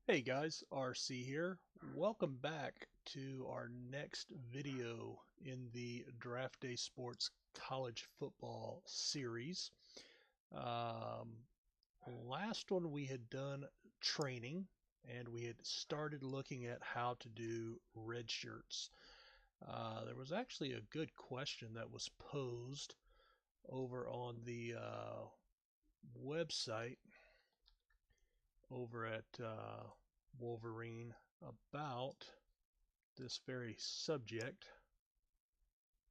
Hey guys, RC here. Welcome back to our next video in the Draft Day Sports College Football series. Um, Last one we had done training and we had started looking at how to do red shirts. There was actually a good question that was posed over on the website over at Wolverine about this very subject.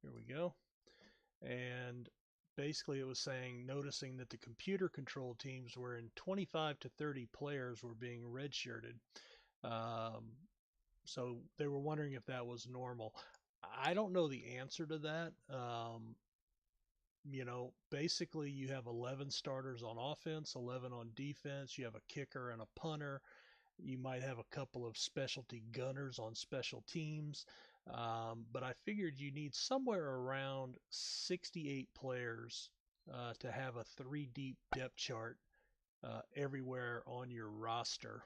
Here we go. And basically, it was saying, noticing that the computer control teams were in 25 to 30 players were being redshirted. Um, so they were wondering if that was normal. I don't know the answer to that. Basically, you have 11 starters on offense, 11 on defense. You have a kicker and a punter. You might have a couple of specialty gunners on special teams. But I figured you need somewhere around 68 players to have a three deep depth chart everywhere on your roster.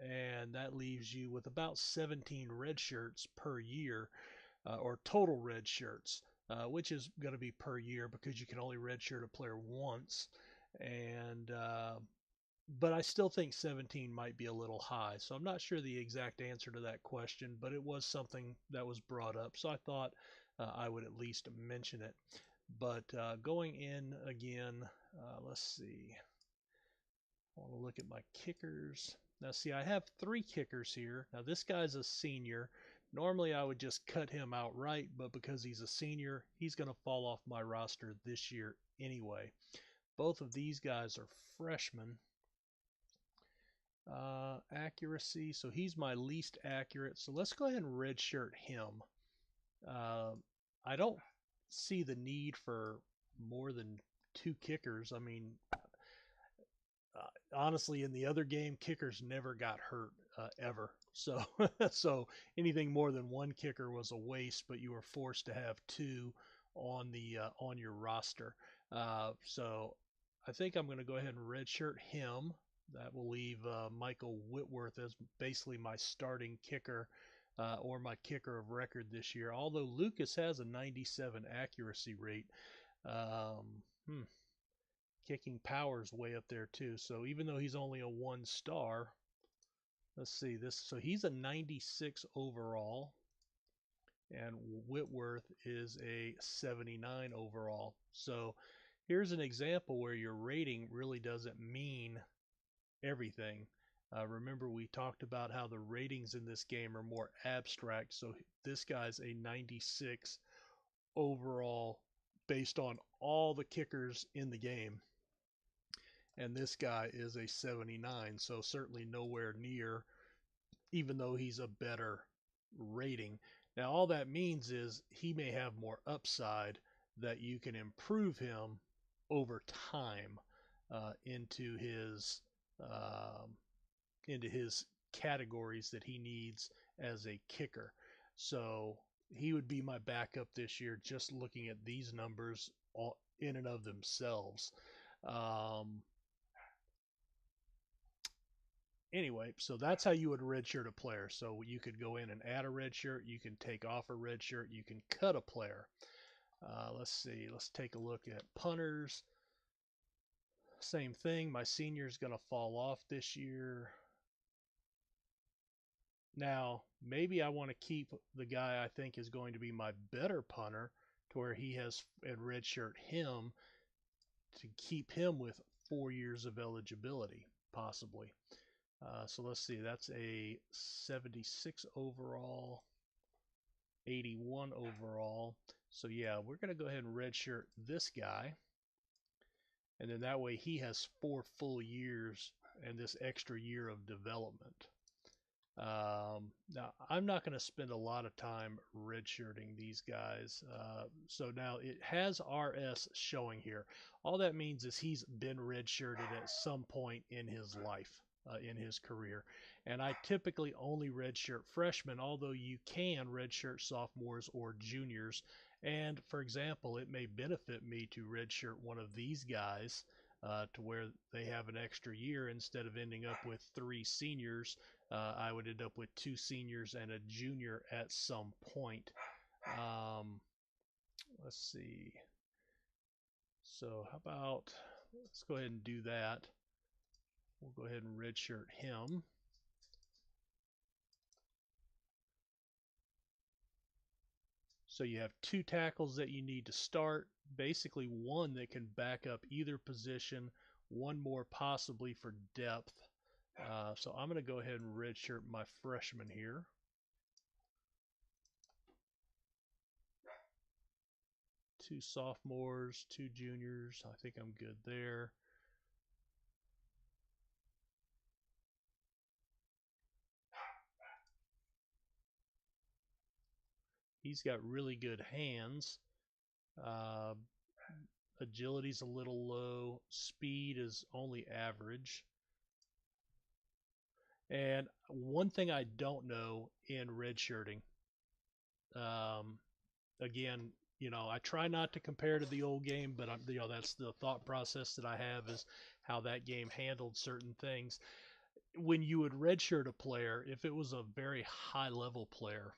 And that leaves you with about 17 red shirts per year, or total red shirts, which is going to be per year because you can only redshirt a player once. And but I still think 17 might be a little high. So I'm not sure the exact answer to that question, but it was something that was brought up. So I thought I would at least mention it. But going in again, let's see. I want to look at my kickers. Now, see, I have three kickers here. Now, this guy's a senior. Normally, I would just cut him outright, but because he's a senior, he's going to fall off my roster this year anyway. Both of these guys are freshmen. Accuracy, so he's my least accurate. So let's go ahead and redshirt him. Uh, I don't see the need for more than two kickers. I mean, honestly, in the other game, kickers never got hurt ever. So, so anything more than one kicker was a waste. But you were forced to have two on your roster. So, I think I'm going to go ahead and redshirt him. That will leave Michael Whitworth as basically my starting kicker or my kicker of record this year. Although Lucas has a 97 accuracy rate. Um, hmm, Kicking power's way up there too. So even though he's only a 1 star, let's see this. So he's a 96 overall, and Whitworth is a 79 overall. So here's an example where your rating really doesn't mean everything. Remember, we talked about how the ratings in this game are more abstract. So this guy's a 96 overall based on all the kickers in the game. And this guy is a 79, so certainly nowhere near, even though he's a better rating. Now, all that means is he may have more upside that you can improve him over time uh, into his um, into his categories that he needs as a kicker. So he would be my backup this year, just looking at these numbers all in and of themselves. Um, anyway, so that's how you would redshirt a player. So you could go in and add a red shirt, you can take off a red shirt, you can cut a player. Let's see, let's take a look at punters. Same thing, my senior is going to fall off this year. Now, maybe I want to keep the guy I think is going to be my better punter to where he has and redshirt him to keep him with 4 years of eligibility, possibly. So let's see, that's a 76 overall, 81 overall. So yeah, we're going to go ahead and redshirt this guy. And then that way he has 4 full years and this extra year of development. Now, I'm not going to spend a lot of time redshirting these guys. So now it has RS showing here. All that means is he's been redshirted at some point in his life, in his career. And I typically only redshirt freshmen, although you can redshirt sophomores or juniors. And for example, it may benefit me to redshirt one of these guys to where they have an extra year. Instead of ending up with 3 seniors, I would end up with 2 seniors and a junior at some point. Let's see. So how about, let's go ahead and do that. We'll go ahead and redshirt him. So you have 2 tackles that you need to start, basically 1 that can back up either position, 1 more possibly for depth. So I'm going to go ahead and redshirt my freshman here. Two sophomores, 2 juniors. I think I'm good there. He's got really good hands. Agility's a little low. Speed is only average. And one thing I don't know in redshirting, again, I try not to compare to the old game, but that's the thought process that I have, is how that game handled certain things. When you would redshirt a player, if it was a very high level player,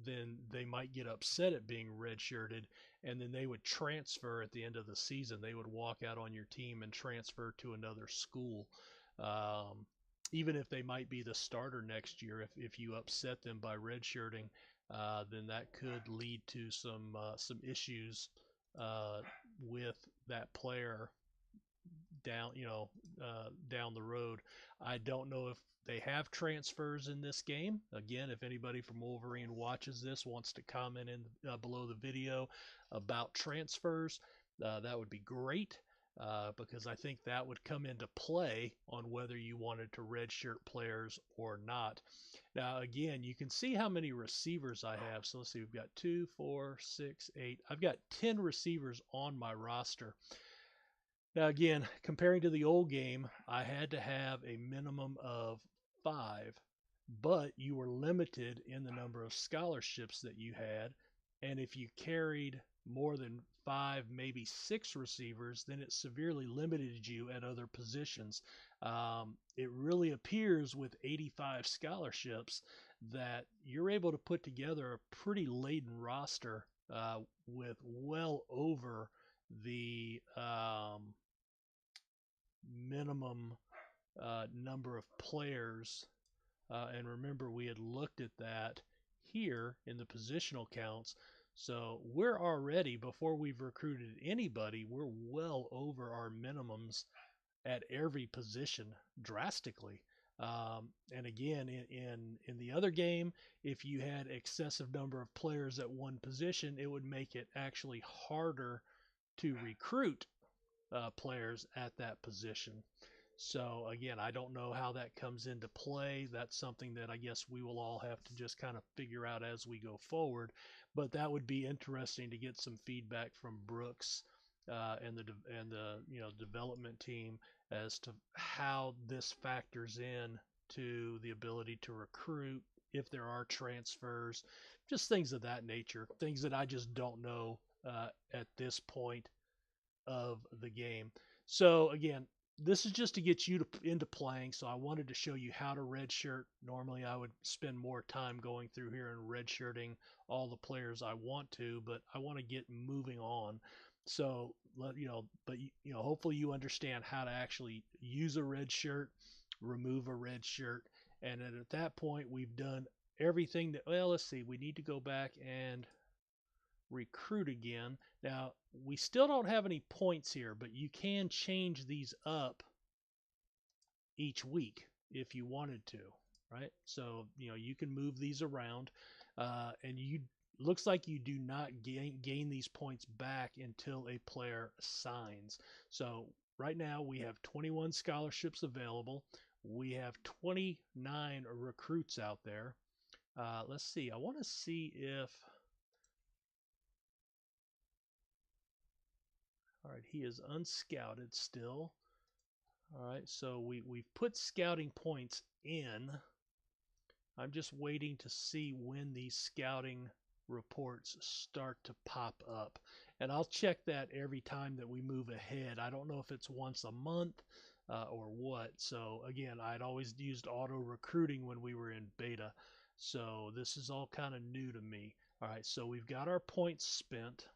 then they might get upset at being redshirted, and then they would transfer at the end of the season. They would walk out on your team and transfer to another school. Even if they might be the starter next year, if you upset them by redshirting, then that could lead to some issues with that player down down the road. I don't know if they have transfers in this game. Again, if anybody from Wolverine watches this wants to comment in below the video about transfers, that would be great, because I think that would come into play on whether you wanted to redshirt players or not. Now, again, you can see how many receivers I have. So let's see, we've got 2, 4, 6, 8. I've got 10 receivers on my roster. Now, again, comparing to the old game, I had to have a minimum of 5, but you were limited in the number of scholarships that you had. And if you carried more than 5, maybe 6 receivers, then it severely limited you at other positions. It really appears with 85 scholarships that you're able to put together a pretty laden roster with well over the minimum number of players. And remember, we had looked at that here in the positional counts. So we're already, before we've recruited anybody, we're well over our minimums at every position drastically. And again, in the other game, if you had excessive number of players at one position, it would make it actually harder to recruit players at that position. So again, I don't know how that comes into play. That's something that I guess we will all have to just kind of figure out as we go forward. But that would be interesting to get some feedback from Brooks and the development team as to how this factors in to the ability to recruit, if there are transfers, just things of that nature, things that I just don't know at this point of the game. So again, this is just to get you into playing. So I wanted to show you how to redshirt. Normally I would spend more time going through here and redshirting all the players I want to, but I want to get moving on. So hopefully you understand how to actually use a red shirt, remove a red shirt, and then at that point we've done everything that, well, let's see, we need to go back and recruit again. Now, we still don't have any points here, but you can change these up each week if you wanted to, right? So, you can move these around, and looks like you do not gain these points back until a player signs. So right now we have 21 scholarships available. We have 29 recruits out there. Let's see. I want to see if... All right, he is unscouted still. All right, so we've put scouting points in. I'm just waiting to see when these scouting reports start to pop up. And I'll check that every time that we move ahead. I don't know if it's once a month or what. So again, I'd always used auto recruiting when we were in beta. So this is all kind of new to me. All right, so we've got our points spent.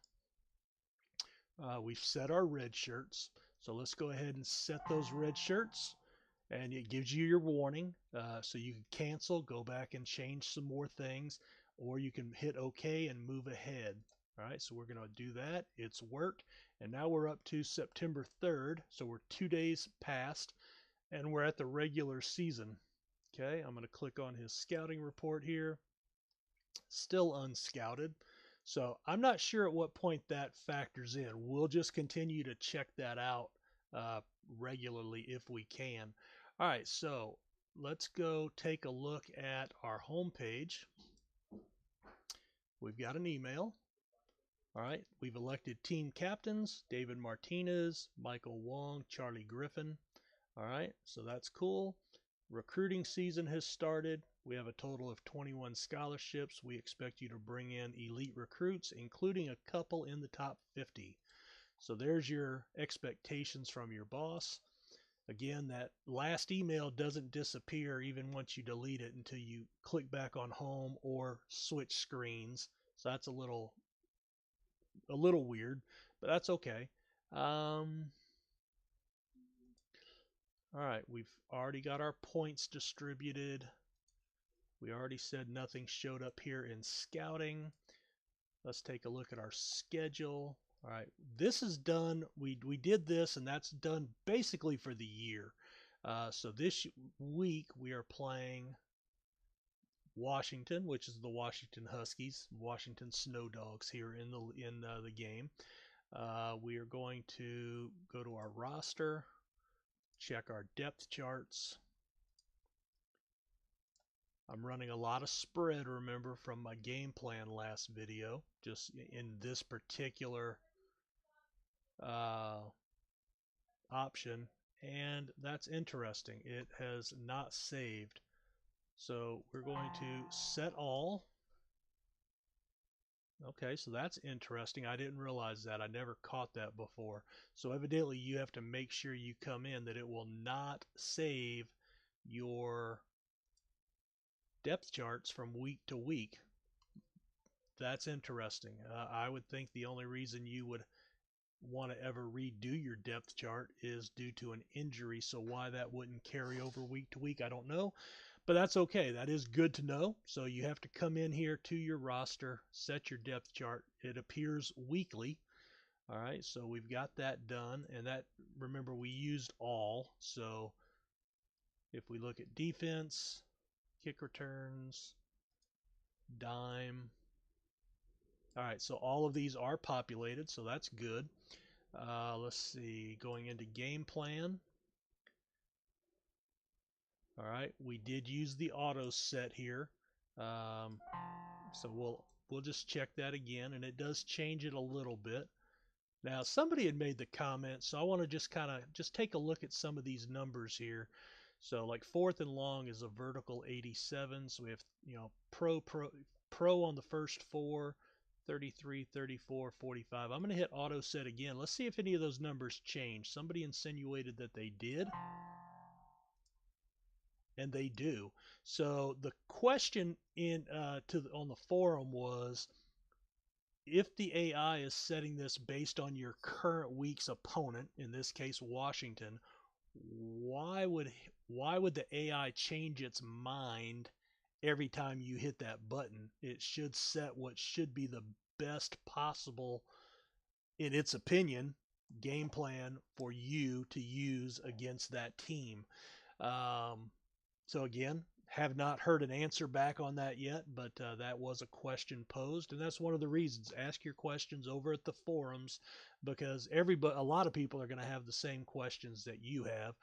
We've set our red shirts. So let's go ahead and set those red shirts. And it gives you your warning. So you can cancel, go back and change some more things, or you can hit OK and move ahead. All right, so we're going to do that. It's worked. And now we're up to September 3rd. So we're 2 days past, and we're at the regular season. Okay, I'm going to click on his scouting report here. Still unscouted. So I'm not sure at what point that factors in. We'll just continue to check that out regularly if we can. All right, so let's go take a look at our home page. We've got an email. All right, we've elected team captains, David Martinez, Michael Wong, Charlie Griffin. All right, so that's cool. Recruiting season has started. We have a total of 21 scholarships. We expect you to bring in elite recruits, including a couple in the top 50. So there's your expectations from your boss. Again, that last email doesn't disappear even once you delete it until you click back on home or switch screens. So that's a little weird, but that's okay. All right, we've already got our points distributed. We already said nothing showed up here in scouting. Let's take a look at our schedule. All right, this is done. We did this, and that's done basically for the year. So this week we are playing Washington, which is the Washington Huskies, Washington Snow Dogs here in the game. We are going to go to our roster, check our depth charts. I'm running a lot of spread, remember, from my game plan last video, just in this particular option, and that's interesting. It has not saved. So we're going to set all. Okay, so that's interesting. I didn't realize that. I never caught that before. So evidently you have to make sure you come in that it will not save your depth charts from week to week. That's interesting. I would think the only reason you would want to ever redo your depth chart is due to an injury. So why that wouldn't carry over week to week, I don't know. But that's okay. That is good to know. So you have to come in here to your roster, set your depth chart. It appears weekly. All right, so we've got that done. And that, remember, we used all. So if we look at defense, kick returns, dime. All right, so all of these are populated, so that's good. Let's see, going into game plan. All right, we did use the auto set here, so we'll just check that again, and it does change it a little bit. Now, somebody had made the comment, so I want to just kind of take a look at some of these numbers here. So like 4th and long is a vertical 87. So we have, pro on the first 4, 33, 34, 45. I'm going to hit auto set again. Let's see if any of those numbers change. Somebody insinuated that they did, and they do. So the question on the forum was, if the AI is setting this based on your current week's opponent, in this case Washington, why would the AI change its mind every time you hit that button? It should set what should be the best possible, in its opinion, game plan for you to use against that team. So again, have not heard an answer back on that yet, but that was a question posed, and that's one of the reasons. Ask your questions over at the forums, because a lot of people are going to have the same questions that you have,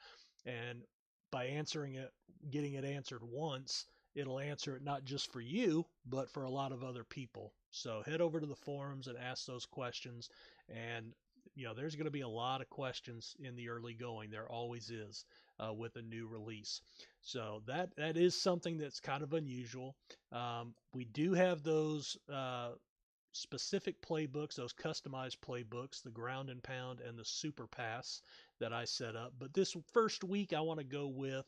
and by answering it, getting it answered once, it'll answer it not just for you, but for a lot of other people. So head over to the forums and ask those questions, and there's going to be a lot of questions in the early going. There always is. with a new release. So that is something that's kind of unusual. We do have those specific playbooks, those customized playbooks, the ground and pound and the super pass that I set up. But this first week, I want to go with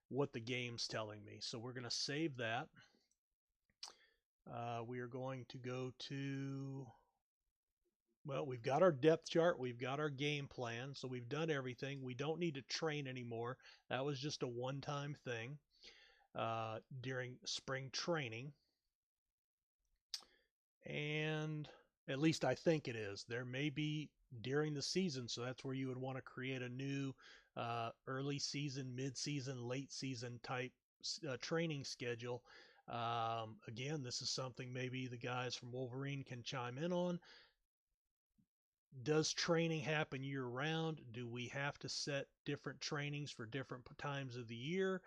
what the game's telling me. So we're going to save that. We are going to go to, well, we've got our depth chart, we've got our game plan, so we've done everything. We don't need to train anymore. That was just a one-time thing during spring training. And at least I think it is. There may be during the season, so that's where you would want to create a new early season, mid-season, late season type training schedule. Again, this is something maybe the guys from Wolverine can chime in on. Does training happen year round? Do we have to set different trainings for different times of the year?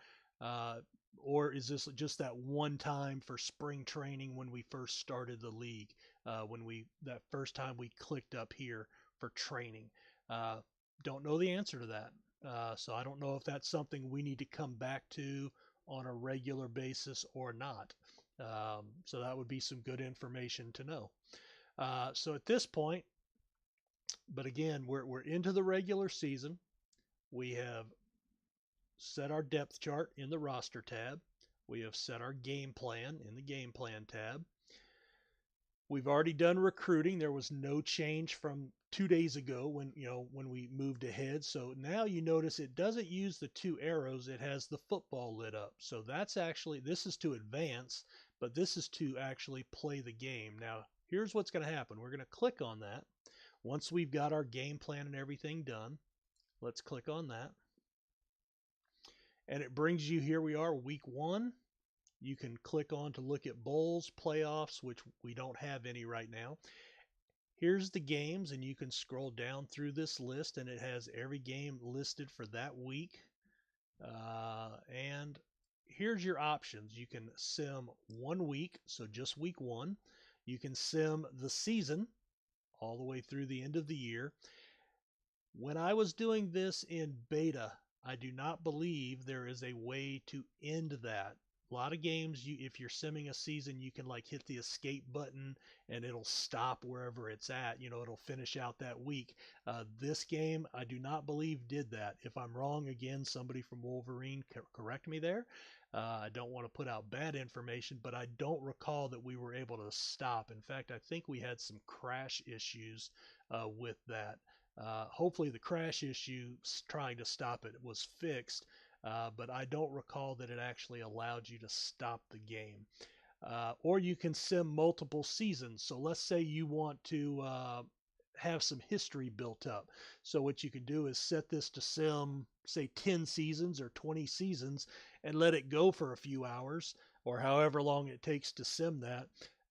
Or is this just that one time for spring training when we first started the league? That first time we clicked up here for training. Don't know the answer to that. So I don't know if that's something we need to come back to on a regular basis or not. So that would be some good information to know. So at this point, but again, we're into the regular season. We have set our depth chart in the roster tab. We have set our game plan in the game plan tab. We've already done recruiting. There was no change from 2 days ago when we moved ahead. So now you notice it doesn't use the 2 arrows. It has the football lit up. So that's actually, this is to advance, but this is to actually play the game. Now, here's what's going to happen. We're going to click on that. Once we've got our game plan and everything done, let's click on that. And it brings you, here we are, week 1. You can click on to look at bowls, playoffs, which we don't have any right now. Here's the games, and you can scroll down through this list, and it has every game listed for that week. And here's your options. You can sim 1 week, so just week 1. You can sim the season all the way through the end of the year. When I was doing this in beta, I do not believe there is a way to end that. A lot of games, if you're simming a season, you can like hit the escape button and it'll stop wherever it's at. It'll finish out that week. This game, I do not believe did that. If I'm wrong, again, somebody from Wolverine correct me there. I don't want to put out bad information, but I don't recall that we were able to stop. In fact, I think we had some crash issues with that. Hopefully the crash issue trying to stop it was fixed, but I don't recall that it actually allowed you to stop the game. Or you can sim multiple seasons. So let's say you want to have some history built up. So what you can do is set this to sim, say 10 seasons or 20 seasons, and let it go for a few hours or however long it takes to sim that,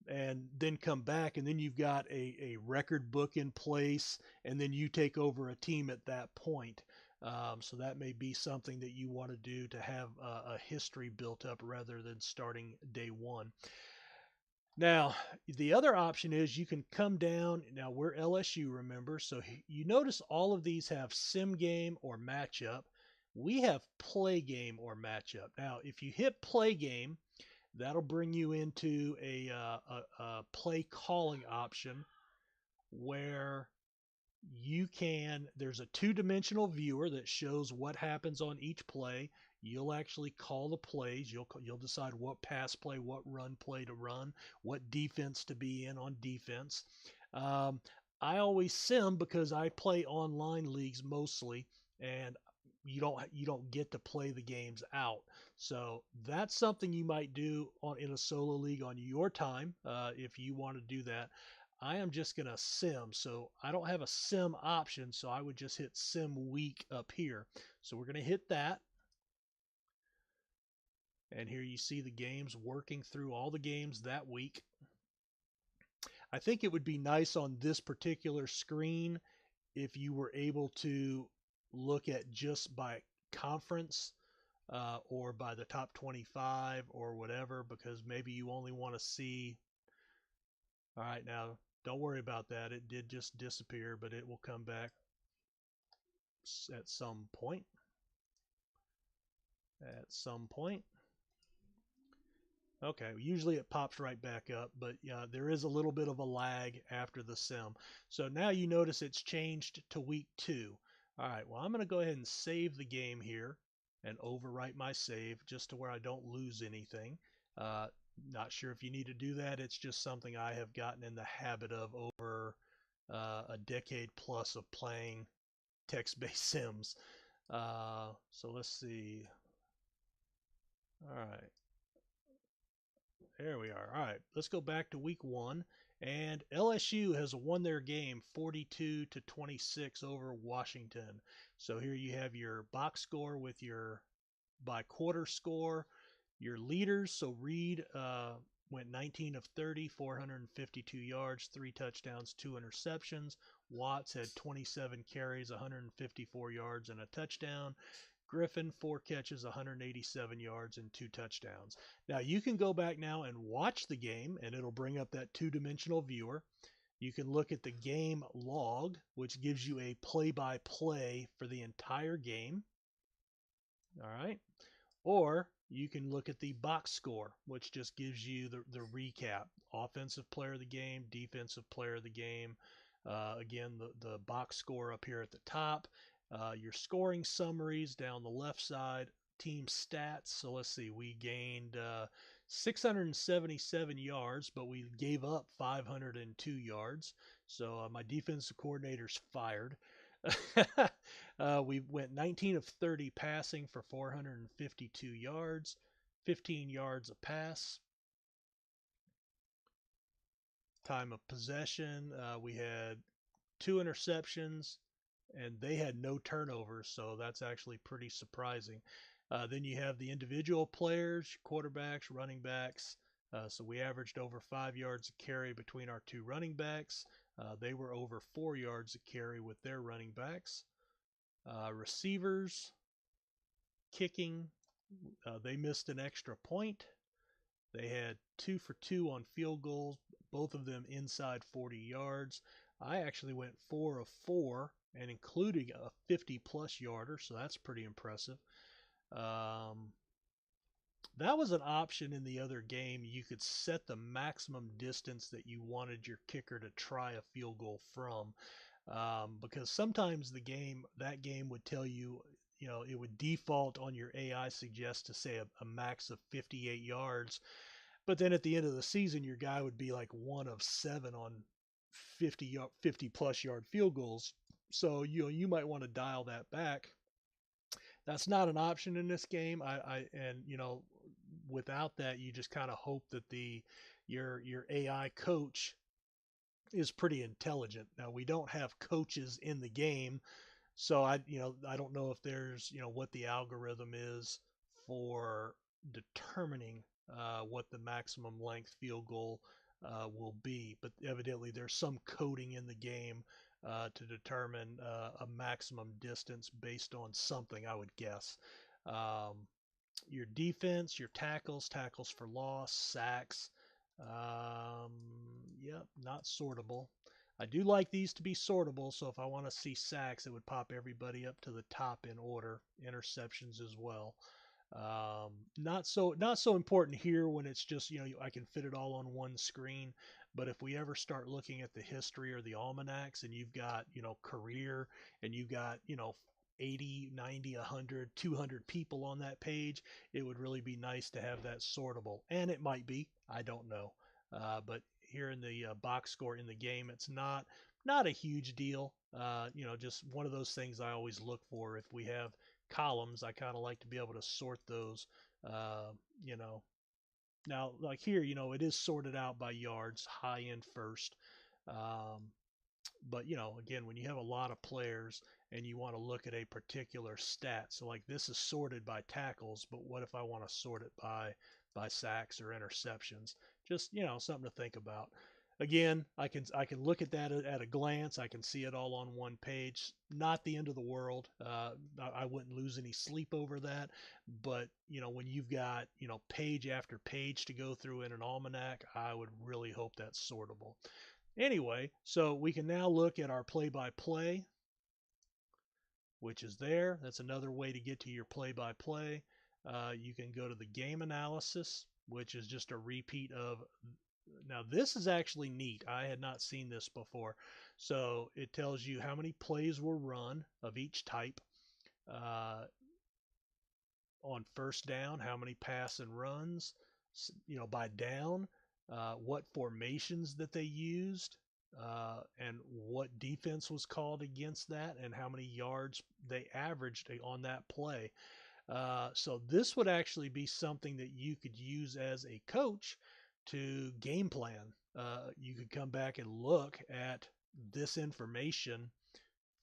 and then come back, and then you've got a record book in place, and then you take over a team at that point. So that may be something that you want to do to have a history built up rather than starting day 1. Now, the other option is you can come down. Now, we're LSU, remember, so you notice all of these have sim game or matchup. We have play game or matchup. Now, if you hit play game, that'll bring you into a play calling option where there's a 2-dimensional viewer that shows what happens on each play. You'll actually call the plays. You'll decide what pass play, what run play to run, what defense to be in on defense. I always sim because I play online leagues mostly, and you don't get to play the games out. So that's something you might do in a solo league on your time if you want to do that. I am just going to sim. So I don't have a sim option, so I would just hit sim week up here. So we're going to hit that. And here you see the games working through all the games that week. I think it would be nice on this particular screen if you were able to look at just by conference or by the top 25 or whatever, because maybe you only want to see. All right, now don't worry about that. It did just disappear, but it will come back at some point. at some point. Okay, usually it pops right back up, but there is a little bit of a lag after the sim. So now you notice it's changed to week 2. All right, well, I'm going to go ahead and save the game here and overwrite my save just to where I don't lose anything. Uh, Not sure if you need to do that. It's just something I have gotten in the habit of over a decade plus of playing text-based sims. So let's see. All right. There we are. All right, let's go back to week 1. And LSU has won their game 42-26 over Washington. So here you have your box score with your by quarter score, your leaders. So Reed went 19 of 30, 452 yards, 3 touchdowns, 2 interceptions. Watts had 27 carries, 154 yards, and a touchdown. Griffin, 4 catches, 187 yards, and 2 touchdowns. Now, you can go back now and watch the game, and it'll bring up that two-dimensional viewer. You can look at the game log, which gives you a play-by-play for the entire game. All right. Or you can look at the box score, which just gives you the recap. Offensive player of the game, defensive player of the game. Again, the box score up here at the top. Your scoring summaries down the left side. Team stats. So let's see, we gained 677 yards, but we gave up 502 yards. So my defensive coordinator's fired. We went 19 of 30 passing for 452 yards, 15 yards a pass. Time of possession, we had 2 interceptions, and they had no turnovers, so that's actually pretty surprising. Then you have the individual players, quarterbacks, running backs. So we averaged over 5 yards a carry between our 2 running backs. They were over 4 yards a carry with their running backs. Receivers, kicking, they missed an extra point. They had 2 for 2 on field goals, both of them inside 40 yards. I actually went 4 of 4 and including a 50-plus yarder, so that's pretty impressive. That was an option in the other game. You could set the maximum distance that you wanted your kicker to try a field goal from. Because sometimes that game would tell you, it would default on your AI suggest to say a max of 58 yards. But then at the end of the season, your guy would be like 1 of 7 on 50 plus yard field goals. So, you might want to dial that back. That's not an option in this game. Without that, you just kind of hope that your AI coach is pretty intelligent. Now, we don't have coaches in the game, so I don't know if there's what the algorithm is for determining what the maximum length field goal will be, but evidently there's some coding in the game to determine a maximum distance based on something, I would guess. Your defense, your tackles for loss, sacks. Yep, not sortable. I do like these to be sortable, so if I want to see sacks, it would pop everybody up to the top in order. Interceptions as well. Not so important here when it's just I can fit it all on one screen. But if we ever start looking at the history or the almanacs, and you've got career, and you've got 80, 90, 100, 200 people on that page, it would really be nice to have that sortable. And it might be, I don't know. But here in the box score in the game, it's not a huge deal. Just one of those things I always look for. If we have columns, I kind of like to be able to sort those. Now, like here, it is sorted out by yards, high end first. But again, when you have a lot of players and you want to look at a particular stat, so like this is sorted by tackles, but what if I want to sort it by sacks or interceptions? Just something to think about. Again, I can look at that at a glance. I can see it all on one page. Not the end of the world. I wouldn't lose any sleep over that. But when you've got page after page to go through in an almanac, I would really hope that's sortable. Anyway, so we can now look at our play-by-play, which is there. That's another way to get to your play-by-play. You can go to the game analysis, which is just a repeat of. Now, this is actually neat. I had not seen this before. So it tells you how many plays were run of each type. Uh, on first down, how many pass and runs, by down, what formations that they used, and what defense was called against that, and how many yards they averaged on that play. So this would actually be something that you could use as a coach to game plan. You could come back and look at this information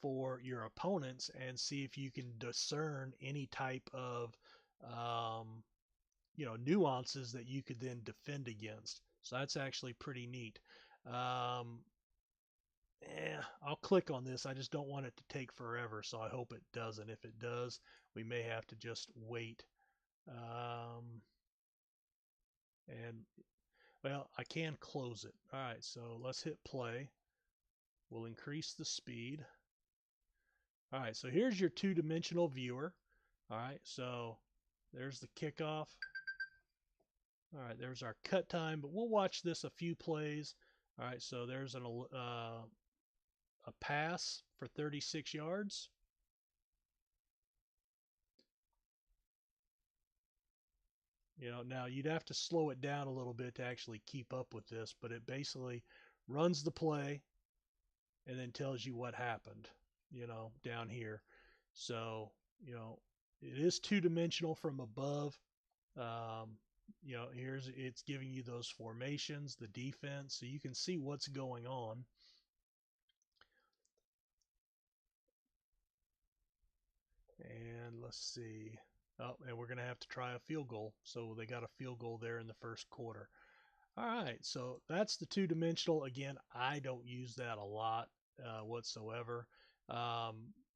for your opponents and see if you can discern any type of um, nuances that you could then defend against. So that's actually pretty neat. Um, I'll click on this. I just don't want it to take forever, so I hope it doesn't. If it does, we may have to just wait. And well, I can close it. All right, so let's hit play. We'll increase the speed. All right, so here's your two-dimensional viewer. All right, so there's the kickoff. All right, there's our cut time, but we'll watch this a few plays. All right, so there's a pass for 36 yards. Now you'd have to slow it down a little bit to actually keep up with this, but it basically runs the play and then tells you what happened, down here. So, it is two-dimensional from above. It's giving you those formations, the defense, so you can see what's going on. And let's see. Oh, and we're going to have to try a field goal. So they got a field goal there in the first quarter. All right, so that's the two-dimensional. Again, I don't use that a lot whatsoever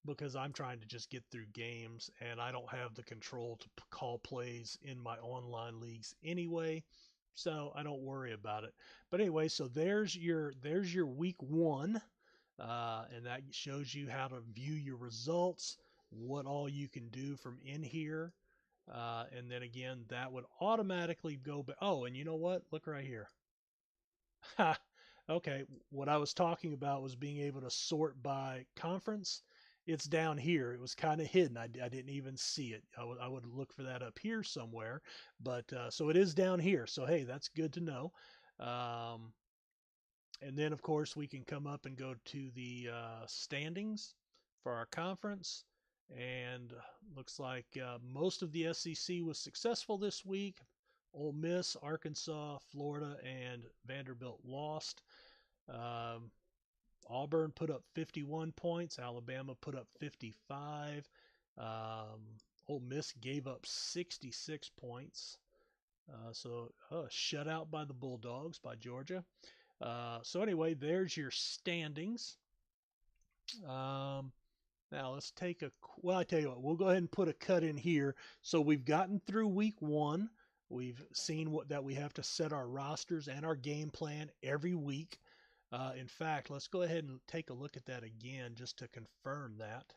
because I'm trying to just get through games, and I don't have the control to call plays in my online leagues anyway, so I don't worry about it. But anyway, so there's your week one, and that shows you how to view your results, what all you can do from in here. And then again, that would automatically go back. Oh, and you know what? Look right here. Ha! Okay, what I was talking about was being able to sort by conference. It's down here. It was kind of hidden. I didn't even see it. I would look for that up here somewhere. But so it is down here. So, hey, that's good to know. And then, of course, we can come up and go to the standings for our conference. And looks like most of the SEC was successful this week. Ole Miss, Arkansas, Florida, and Vanderbilt lost. Auburn put up 51 points. Alabama put up 55. Ole Miss gave up 66 points. So shut out by the Bulldogs by Georgia. So anyway, there's your standings. Now let's take I tell you what, we'll go ahead and put a cut in here. So we've gotten through week one. We've seen that we have to set our rosters and our game plan every week. In fact, let's go ahead and take a look at that again just to confirm that.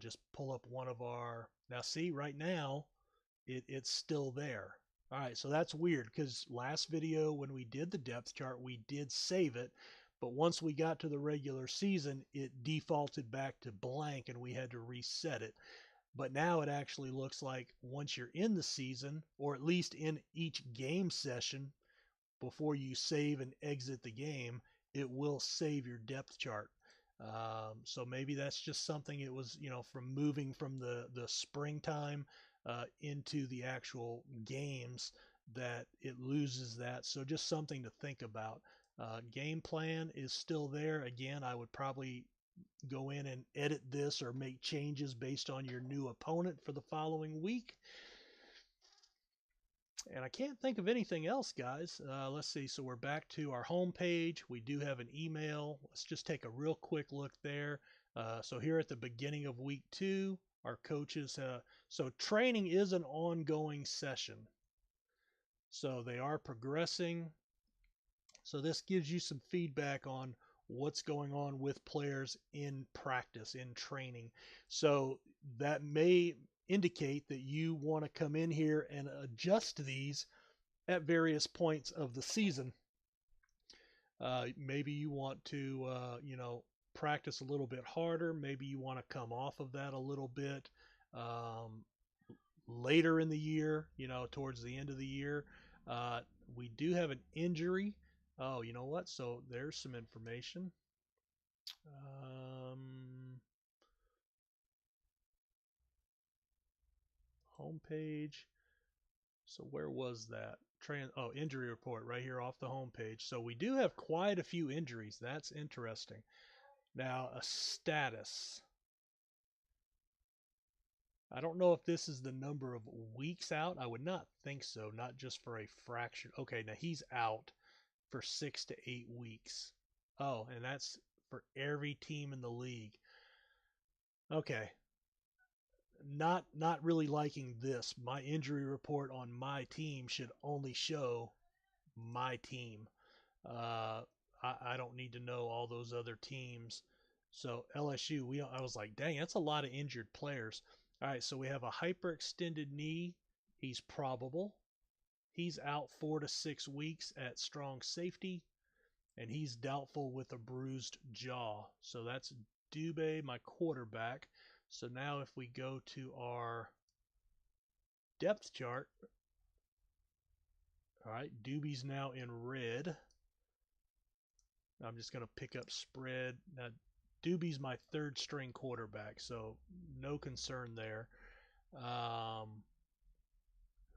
Just pull up one of our, now see right now, it's still there. All right, so that's weird because last video when we did the depth chart, we did save it. But once we got to the regular season, it defaulted back to blank and we had to reset it. But now it actually looks like once you're in the season, or at least in each game session, before you save and exit the game, it will save your depth chart. So maybe that's just something it was, from moving from the springtime into the actual games that it loses that. So just something to think about. Game plan is still there. Again, I would probably go in and edit this or make changes based on your new opponent for the following week. And I can't think of anything else, guys. Let's see. So we're back to our home page. We do have an email. Let's just take a real quick look there. So here at the beginning of week two, our coaches, so training is an ongoing session. So they are progressing. So this gives you some feedback on what's going on with players in practice, in training. So that may indicate that you want to come in here and adjust these at various points of the season. Maybe you want to, practice a little bit harder. Maybe you want to come off of that a little bit um, later in the year, towards the end of the year. We do have an injury. Oh, you know what? So there's some information. Homepage. So where was that? Injury report right here off the homepage. So we do have quite a few injuries. That's interesting. Now, a status. I don't know if this is the number of weeks out. I would not think so, not just for a fracture. Okay, now he's out for 6 to 8 weeks. Oh, and that's for every team in the league. Okay. Not really liking this. My injury report on my team should only show my team. I don't need to know all those other teams. So LSU, I was like, dang, that's a lot of injured players. All right, so we have a hyperextended knee. He's probable. He's out 4 to 6 weeks at strong safety, and he's doubtful with a bruised jaw. So that's Dubé, my quarterback. So now if we go to our depth chart, all right, Doobie's now in red. I'm just going to pick up spread. Now, Doobie's my third string quarterback, so no concern there.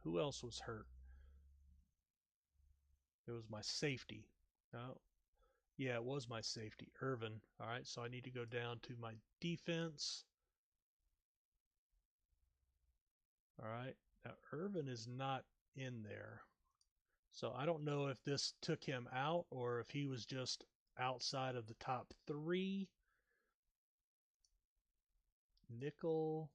Who else was hurt? It was my safety. Oh, yeah, it was my safety, Irvin. All right, so I need to go down to my defense. All right, now Irvin is not in there. So I don't know if this took him out or if he was just outside of the top 3. Nickelback.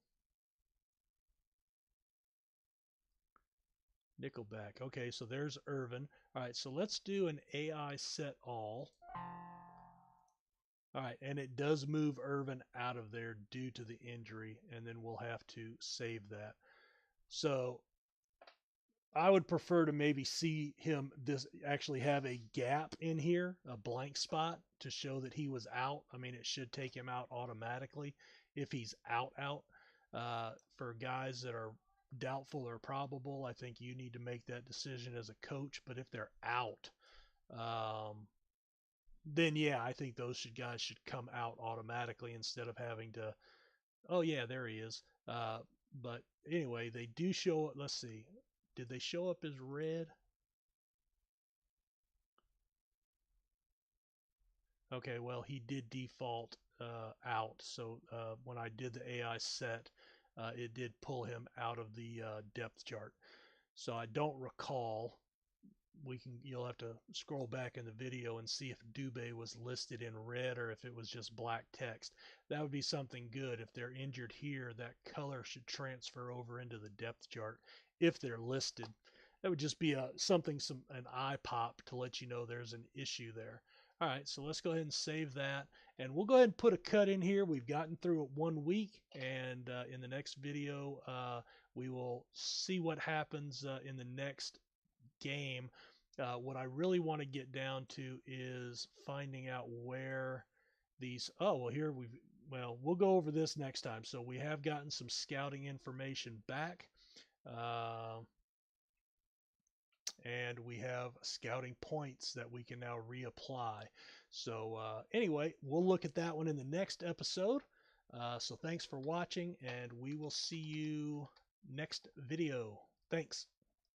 Okay, so there's Irvin. All right, so let's do an AI set all. All right, and it does move Irvin out of there due to the injury, and then we'll have to save that. So I would prefer to maybe see him actually have a gap in here, a blank spot to show that he was out. I mean, it should take him out automatically if he's out. For guys that are doubtful or probable, I think you need to make that decision as a coach. But if they're out, then yeah, I think those guys should come out automatically instead of having to. Oh yeah, there he is. But anyway, they do show. Let's see. Did they show up as red? Okay, well, he did default out. So when I did the AI set, it did pull him out of the depth chart. So I don't recall. You'll have to scroll back in the video and see if Dubé was listed in red or if it was just black text. That would be something good. If they're injured here, that color should transfer over into the depth chart if they're listed. That would just be an eye pop to let you know there's an issue there. All right, so let's go ahead and save that, and we'll go ahead and put a cut in here. We've gotten through it 1 week, and in the next video, we will see what happens in the next game. What I really want to get down to is finding out where these. Oh, well, we'll go over this next time. So we have gotten some scouting information back. And we have scouting points that we can now reapply. So anyway, we'll look at that one in the next episode. So thanks for watching, and we will see you next video. Thanks.